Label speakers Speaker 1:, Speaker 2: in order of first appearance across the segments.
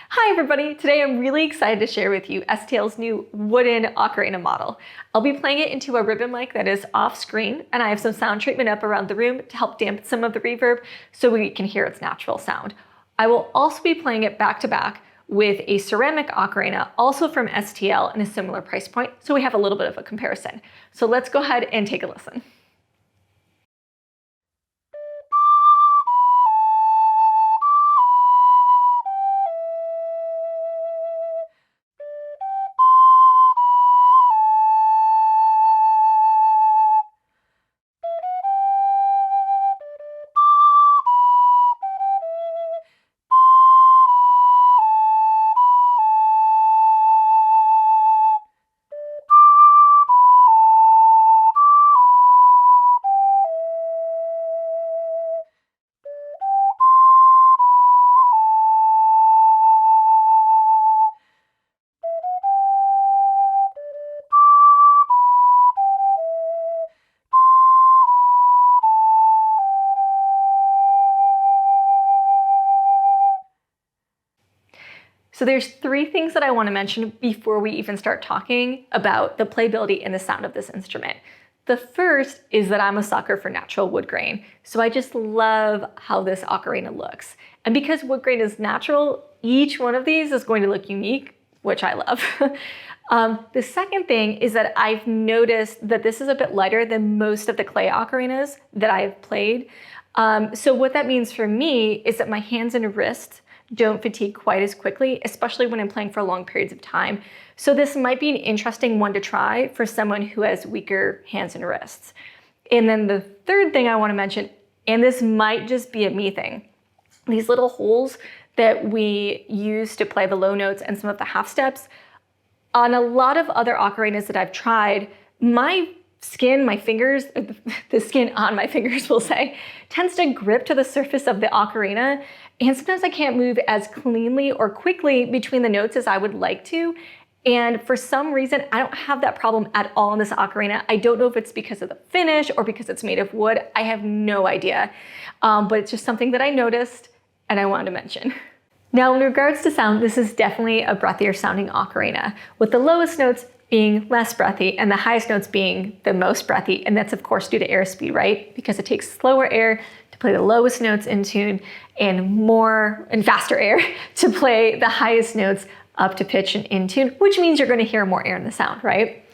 Speaker 1: Hi everybody! Today I'm really excited to share with you STL's new wooden ocarina model. I'll be playing it into a ribbon mic that is off screen, and I have some sound treatment up around the room to help dampen some of the reverb so we can hear its natural sound. I will also be playing it back to back with a ceramic ocarina, also from STL in a similar price point, so we have a little bit of a comparison. So let's go ahead and take a listen. So there's three things that I want to mention before we even start talking about the playability and the sound of this instrument. The first is that I'm a sucker for natural wood grain. So I just love how this ocarina looks. And because wood grain is natural, each one of these is going to look unique, which I love. The second thing is that I've noticed that this is a bit lighter than most of the clay ocarinas that I've played. So what that means for me is that my hands and wrists don't fatigue quite as quickly, especially when I'm playing for long periods of time. So this might be an interesting one to try for someone who has weaker hands and wrists. And then the third thing I want to mention, and this might just be a me thing, these little holes that we use to play the low notes and some of the half steps, on a lot of other ocarinas that I've tried, my skin, my fingers, the skin on my fingers will say, tends to grip to the surface of the ocarina. And sometimes I can't move as cleanly or quickly between the notes as I would like to. And for some reason, I don't have that problem at all in this ocarina. I don't know if it's because of the finish or because it's made of wood. I have no idea. But it's just something that I noticed and I wanted to mention. Now, in regards to sound, this is definitely a breathier sounding ocarina, with the lowest notes being less breathy and the highest notes being the most breathy. And that's of course due to airspeed, right? Because it takes slower air to play the lowest notes in tune and faster air to play the highest notes up to pitch and in tune, which means you're going to hear more air in the sound, right?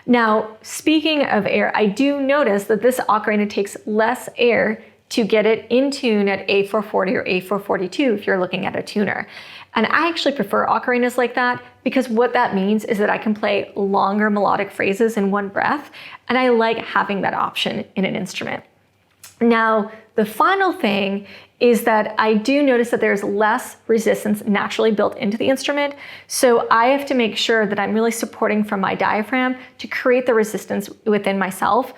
Speaker 1: Now, speaking of air, I do notice that this ocarina takes less air to get it in tune at A440 or A442 if you're looking at a tuner. And I actually prefer ocarinas like that because what that means is that I can play longer melodic phrases in one breath, and I like having that option in an instrument. Now, the final thing is that I do notice that there's less resistance naturally built into the instrument, so I have to make sure that I'm really supporting from my diaphragm to create the resistance within myself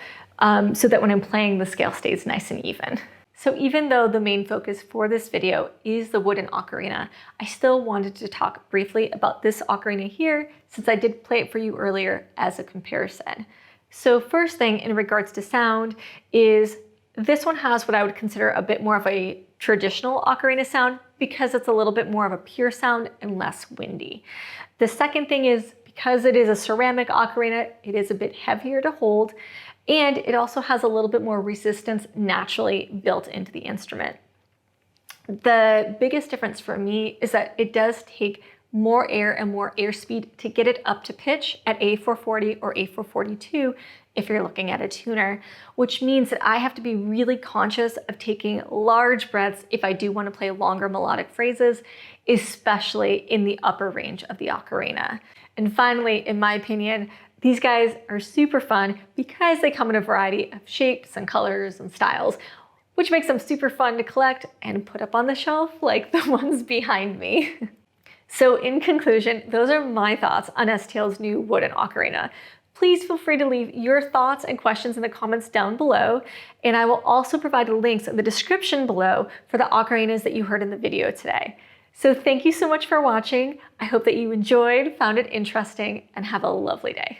Speaker 1: so that when I'm playing, the scale stays nice and even. So even though the main focus for this video is the wooden ocarina, I still wanted to talk briefly about this ocarina here since I did play it for you earlier as a comparison. So first thing in regards to sound is this one has what I would consider a bit more of a traditional ocarina sound because it's a little bit more of a pure sound and less windy. The second thing is because it is a ceramic ocarina, it is a bit heavier to hold, and it also has a little bit more resistance naturally built into the instrument. The biggest difference for me is that it does take more air and more airspeed to get it up to pitch at A440 or A442 if you're looking at a tuner, which means that I have to be really conscious of taking large breaths if I do want to play longer melodic phrases, especially in the upper range of the ocarina. And finally, in my opinion, these guys are super fun because they come in a variety of shapes and colors and styles, which makes them super fun to collect and put up on the shelf like the ones behind me. So in conclusion, those are my thoughts on STL's new wooden ocarina. Please feel free to leave your thoughts and questions in the comments down below, and I will also provide links in the description below for the ocarinas that you heard in the video today. So thank you so much for watching. I hope that you enjoyed, found it interesting, and have a lovely day.